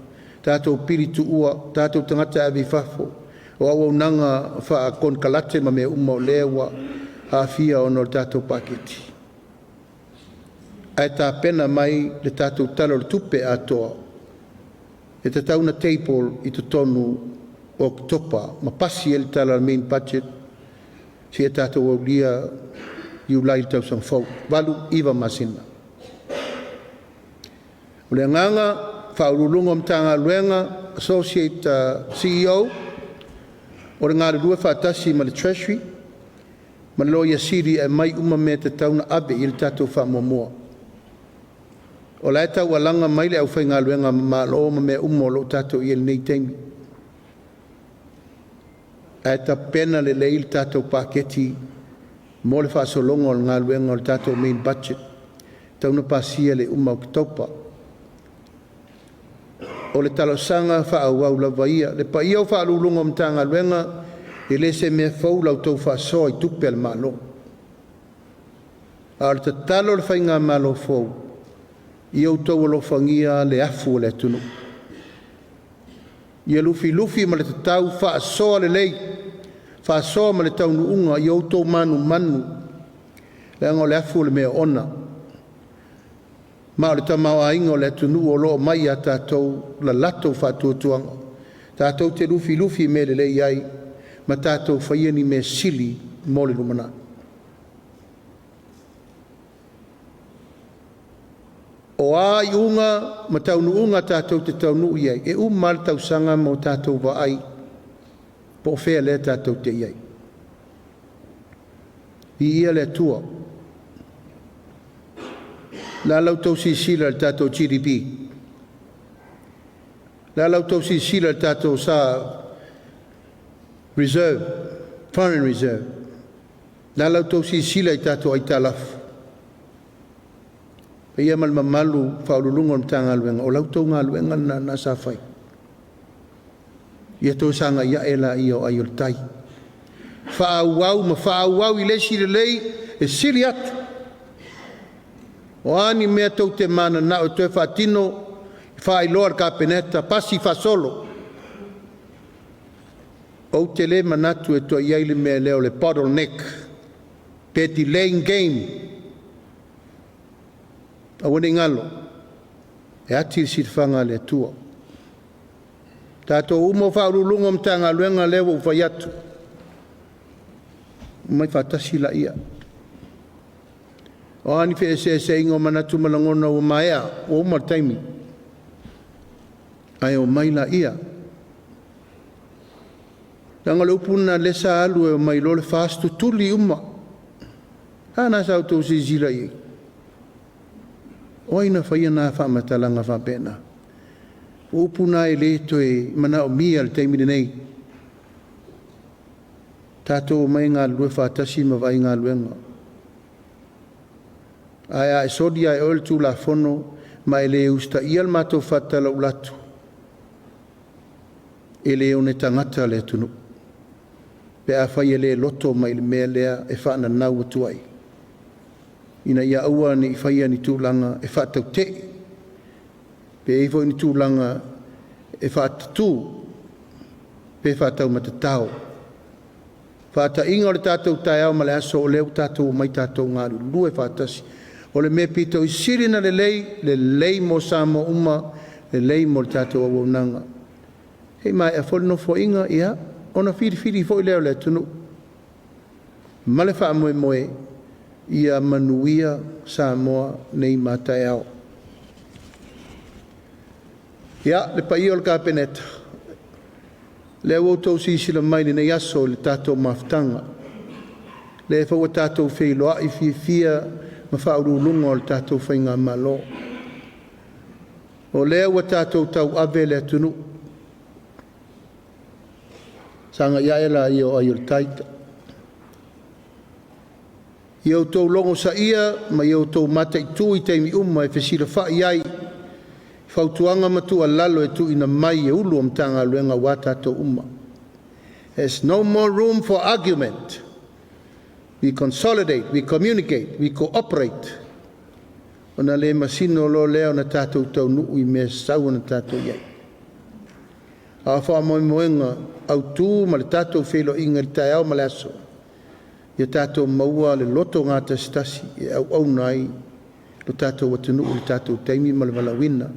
Tātou piritu ua, tātou tangata avi whafo. O awau nanga wha kon kalate ma me o lewa a fia o no tātou paketi. Ai tā pena mai le tātou talo le tupe atoa. E te tauna table i te tonu o Oktopa, ma pasi e le tala le main budget, si e tātou au lia i ulai le tau sang fau. Walu iwa masina. O le nganga, whaurulunga mtanga luenga, associate CEO, o le ngāre rua whaatasi ma le treasury, ma le loia siri e mai uma me te tauna abe i le tātou whaamomua. O lai tau alanga mai le au whai ngā luenga Malo ma mea umolo tātou i el nei teimi. Ai ta pena le leil tātou paketi mo le whaasolongo o ngā luenga o tātou main budget. Tauna pasia le uma o kitopa. O le talosanga whaawau lava ia. Le pa ia o whaalulunga o mta ngā luenga e le se mea fau lau tau whaasoa i tupe al Malo. A le tatalo le whai ngā Malo fau. I au tau alofangia le afu le tunu. I lufi ma le tatau whaasoa le lei. Whaasoa ma le taunu unga i au tau manu. Le anga le afu le mea ona. Ma o le tamau a inga o le tunu o loo mai a tātou la lato whaatuatuanga. Tātou te lufi me le lei ai. Ma tātou whaiani me sili mo le lumana. O a i unga, ma taunu unga tātou te taunu iai. E mal tau sanga mo tātou wa ai. Po whea le tātou te iai. I ia le tua. La lau tau si sila le tātou GDP. La lau tau si sila le tātou sa reserve, foreign reserve. La lau tau si sila i tātou aitalafu. Ia mal mamalu whaurulunga o mta ngā luenga. O lautou ngā luenga na sa whai. Ia tō sanga ia ela i o ai o tai. Whaauau i lesi le lei e siri atu. O ani mea tau te mana na o tue whaatino whaailoa Kapeneta pasi whasolo. O te le manatu e toa iai le mea leo le bottleneck. Pe delaying game. A wane ngalo, e ati si te whanga le tua. Tātou umo whaurulunga mta ngā luenga lewa uwhai atu. Mai whatasi la ia. O ani whi se ingo manatu malangona o maea, o umar taimi. Ai o mai la ia. Tanga le upuna lesa alu e mai lo le whaastu tuli uma. Hana sa auto si zila i. Oina whaia nā whamatalanga whapena. Upuna e le toe mana o mia le teimine nei. Tātou mai ngā lue whātasi ma vai ngā luenga. Ai e sodia e ol tu la fono ma ele usta ia il mato fatta la ulatu. Ele one tangata le tunu. Pe a fai ele loto mai le mea lea e whaana nau atu ai. Ina ia aua ni whaia ni tūlanga e whaatau te. Pe eifo ni tūlanga e whaatatu. Pe whaatau matatau. Whaata inga o le tātou tai au ma le aso o leo tātou mai tātou ngāru. Lue whaatasi. O le mea pito i sirina le lei mo sa mo uma, le lei mo le tātou au nanga. Hei mai e whole no fo inga ia, ona whiri fo i leo le tunu. Male wha moe moe, ia manuia sa moa nei mātai au. Ia, le pa i o le Kapeneta. Le au tau sisila mai le nei aso le tātou maftanga. Le e whaua tātou Feiloaiga fia ma whaurulunga o le tātou whainga Malo. O lea ua tātou tau ave le tunu. Sanga iaela i o aiol taita. I au tau longo sa ia, ma i au tau mata i tū i teimi e whesira wha i ai. Whautuanga matua lalo e tu ina mai e ulu am tanga luenga wā tātou There's no more room for argument. We consolidate, we communicate, we cooperate. Ona le masino lo leo na tātou tau nuu I me sau na tātou iai. A wha moe moenga au tū ma le tātou Feiloaiga le tai au ma le aso. Ia tātou maua le loto ngāta stasi e au nai lo tātou watunuu le tātou taimi ma le malawina.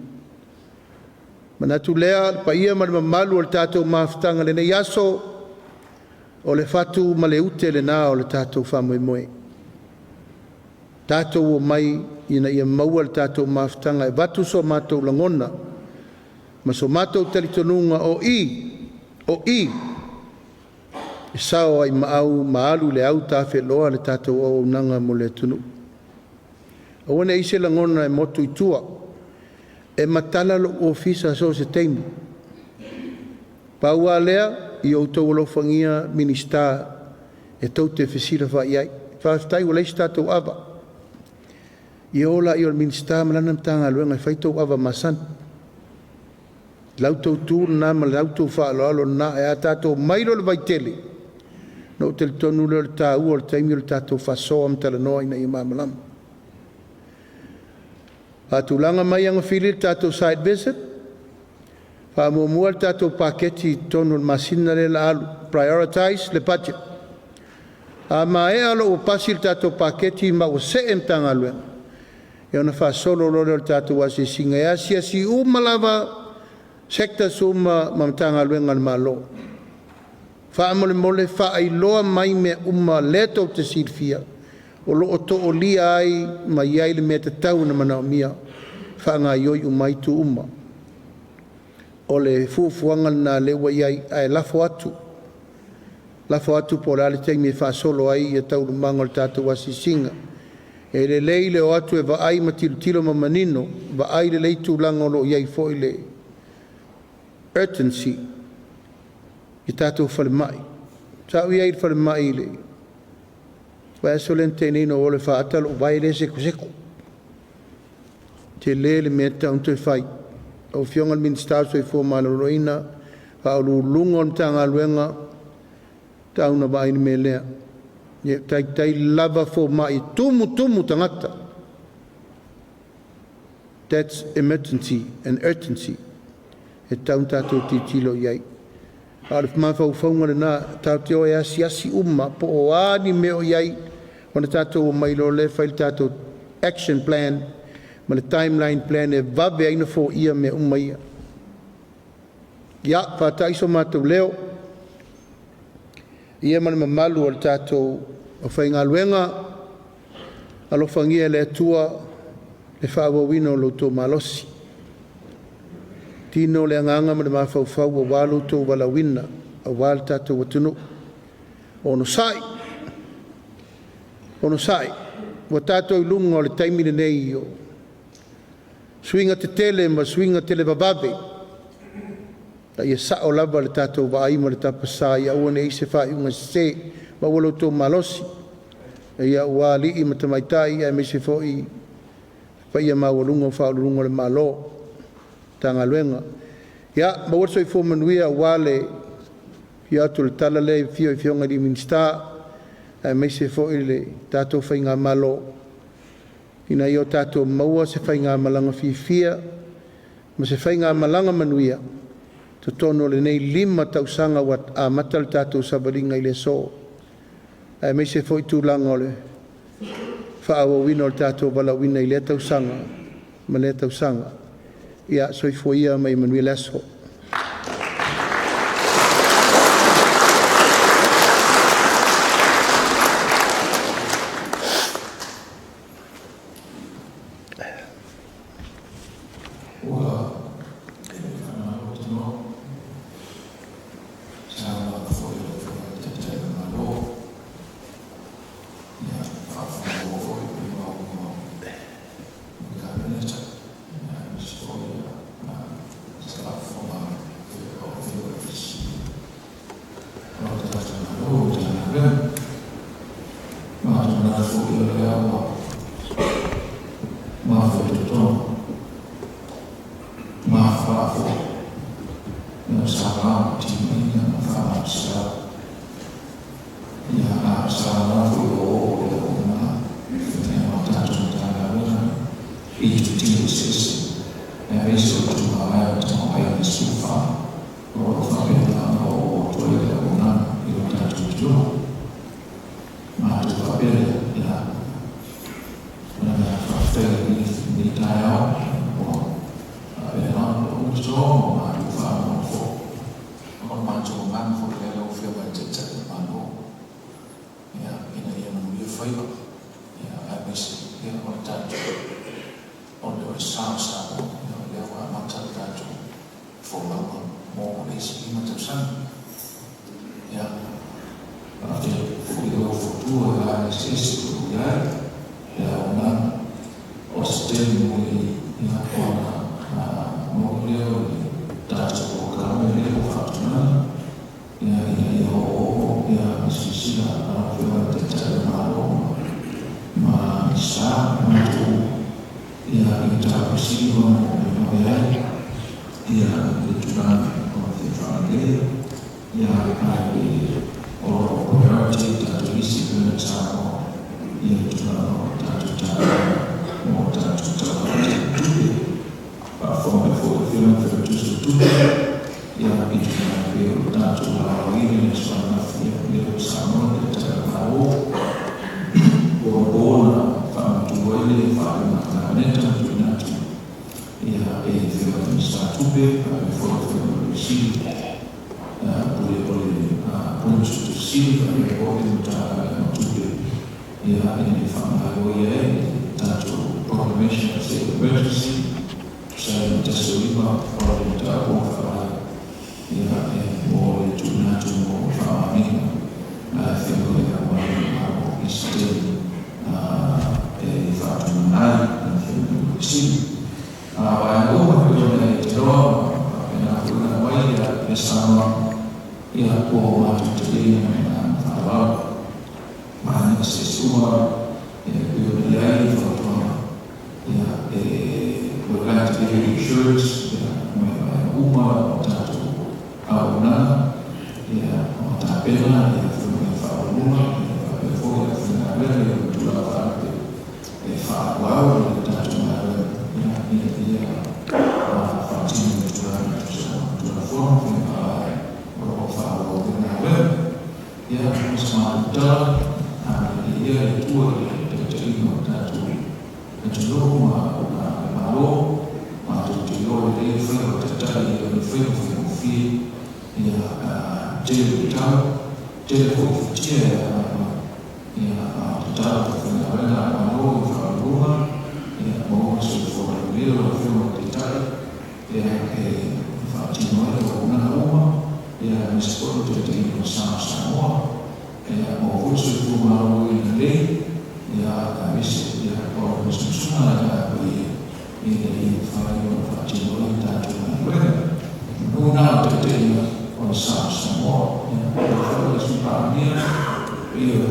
Manatu lea pa ia ma le mamalu o le tātou maafutanga le nei aso o le fatu ma le ute le nā o le tātou whamoe moe. Tātou o mai ina ia maua le tātou maafutanga e watu so mātou langona ma so mātou talitonunga o i e sao ai maau maalu le au tāwhe loa le tātou o nanga mo le tunu. O wane ise langona e motu I tua e matala lo ofisa so Setema. Paua lea I o tau alofangia Minisita e tau te whesira wha iai. Whaftai o leis tātou ava. I ola I o Minisita malana mtanga luenga I whaitou ava masan. Lautou tūru nā ma lautou whaaloalo nā e a tātou mairo le vaitele. No te tonu le tāu o le taimi o le tātou whasoa mtala noa ina I māmalama. Pātulanga mai anga whiri tātou side visit. Whamomua le tātou paketi tonu le masina le la alu. Prioritize le budget. A mae alo o pasi le tātou paketi ma o se emtanga lue. E ona whasolo lo le tātou wasi singa e asia si umalava sector suma mamtanga luenga le Malo. Whaamole mole whaailoa mai me leto te sirfia. O lo oto o lia ai ma iai le mea te tau na mana o mia. Whaanga ioi umai tu O le fuafuanga na lewa iai ai lafo atu. Lafo atu po le ale teimi e whaasolo ai e tau lumanga le tātou wasi singa. E le leile o atu e va ai ma tilo ma manino. Va ai le leitu langa o lo iai fo le urgency I tātou whale mai. Tāu iai whale mai le. Wai asolente nei no ole whaatalo vai le seko. Te le mea taunto e whai. O fionga le Minisita so I fua maloroina. Whaolu lunga o tanga luenga. Tauna vai ni me lea. Tai lava fo mai. Tumu tangata. That's emergency and urgency. E taun tātou titilo iai. Aare mawhauwhaunga le nā, tau te o e asi po o āni meo iai, wana tātou o mailo le whaile tātou action plan, ma le timeline plan e vawe aina fo ia me ia. Ia, whātaiso mātou leo, ia mana mamalu o le tātou o whainga luenga, alofangia le atua, le whaawawina o loto malosi. Tino le anganga ma le mawhauwhau o walu tō walawina, a wal tātou watunu. Ono sai, wa tātou I lunga o le taimine nei o swinga te tele ma swinga tele bababe. A ia sa o lava le tātou wa aima le tapasa ia uane ise whai unga se ma walo tō malosi. A ia ua li I matamaitai a me se fo I Whaia mawalunga o whaolunga le malo. Tanga luenga. Ia, mawatso I fo manuia wale ia tu le tala le fio I fionga di Minisita mai se fo I le tātou whainga malo. Ina I o tātou maua se whainga malanga fia ma se whainga malanga manuia. To tono le nei 5 tausanga wat a matal tātou sabaringa I le so. Mai se fo I tūlanga o le whaawa wina o le tātou wala wina I le tausanga ma le tausanga. Ia soifo ia mai Manuel Aso.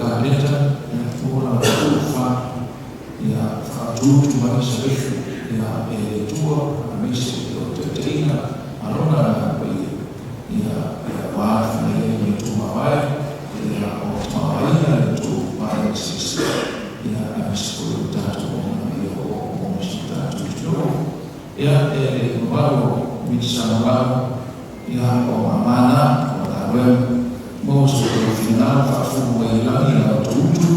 Kapeneta, tu mai se vefu ia e tua me se o te teina alona ia wā me tu mawai ia o mawaina tu mai se ia a se o tatu o Minisita Lagolago ia e Malo Minisita Lagolago ia o mamana o la web mo so o final fa fu e la ia tutu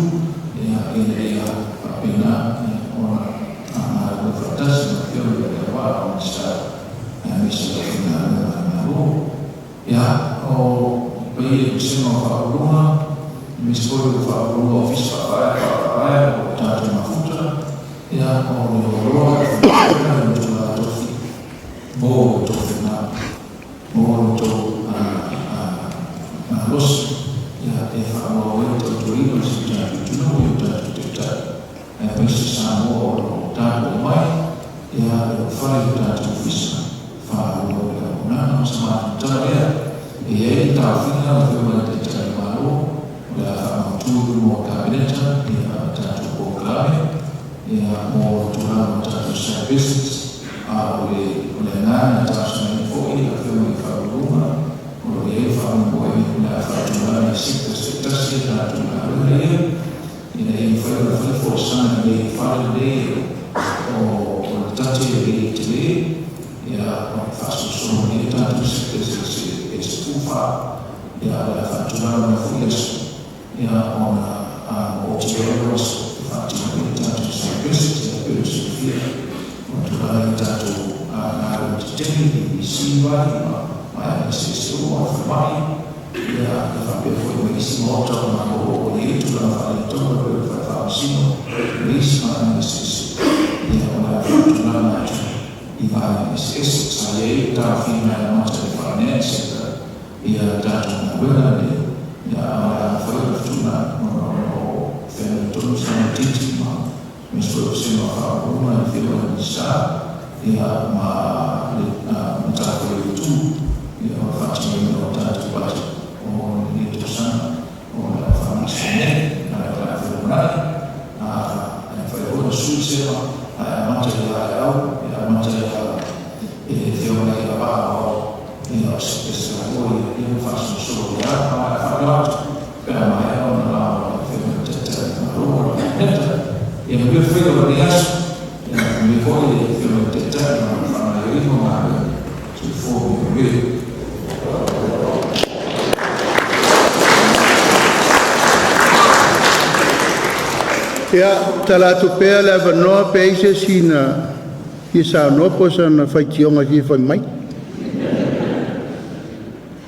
ia ia apena ona a o fantasma que eu ia wa on sta a missa final na Malo ia o pai se no fa ruma mi sporo fa ruma ofisa fa o tatu mafuta ia o lo Aso Tofi mo Tofi na mo to los ia e whamo e to tuino si tātu tuno i o tātu te tātu e pēsi sāmo o tātu mai ia e whai o tātu ofisa whāro e o nana o samātu tārea e tāwhina o whima te tātu Malo o le whamo tūru mo Kapeneta ia tātu o Palemia ia mo tūrano tātu services a o le ngāna tātu mai fōi a whima i whauruma o le whamu e la whatumana sita se tātu ngā rea ina e whaura whaifo sana le whare le o le tate e te le ia o whasosono le tātu sita se fuwha ia la whatumana fuiasu ia o na o te eros whatumana le tātu services ia pero se whia o tūrai tātu ngā te teni i siwai mai se o mai ia ka whapea foi mai isi mōta o ngā o le etu la whare tōna reo whawhao sino le isi mai se ia o ngā whatumana atu i mai se sa e tāwhina e mata le whanea ia tātu ngā wena le ia a ngā whaia whatuna o whenua tonu sana titi ma me sporo sino whaaruma i whiwa ni sa ia ma le mtako le tu ia o whatumana o tātu watu o ni to sana o la famille na la famille a foi o successo a material e a material e Feiloaiga o e o especial e faço solo a falar para mais na lá Kapeneta e me foi o aliás me foi o Kapeneta na família Malo se foi Ia, talatu pēr le wanoa pēise sina i sa nopo sa na whaitionga ki whai mai.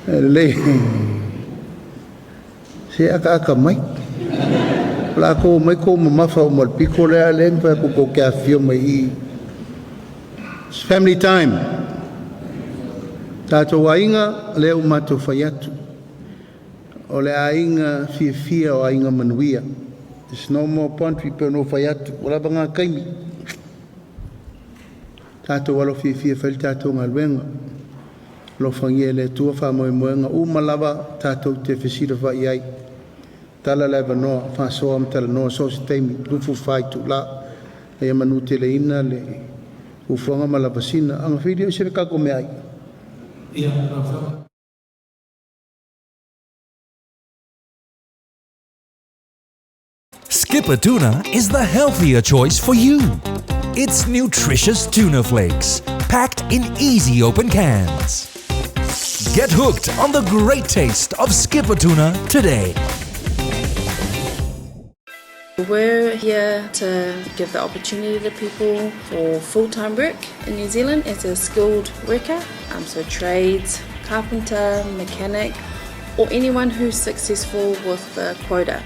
Le, se aka mai. La ko mai ko mamafa o malpiko le aleng pa ko kia whio mai i. It's family time. Tātou ainga le umato whai atu. O le ainga fia o ainga manuia. There's no more pantry per no fayatu. Wala ba ngā kaimi. Tātou walo fia whali tātou ngā luenga. Lo whangia le tua whamoe moenga. Umalawa tātou te whesira whai ai. Tala lewa noa. Whasoa mtala noa. So se teimi. Lufu whai tu la. E manu te le ina le. Uwhanga malapasina. Anga whiri o se kako me ai. Ia, rāwhanga. Skipper tuna is the healthier choice for you. It's nutritious tuna flakes, packed in easy open cans. Get hooked on the great taste of Skipper tuna today. We're here to give the opportunity to people for full-time work in New Zealand as a skilled worker, so trades, carpenter, mechanic, or anyone who's successful with the quota.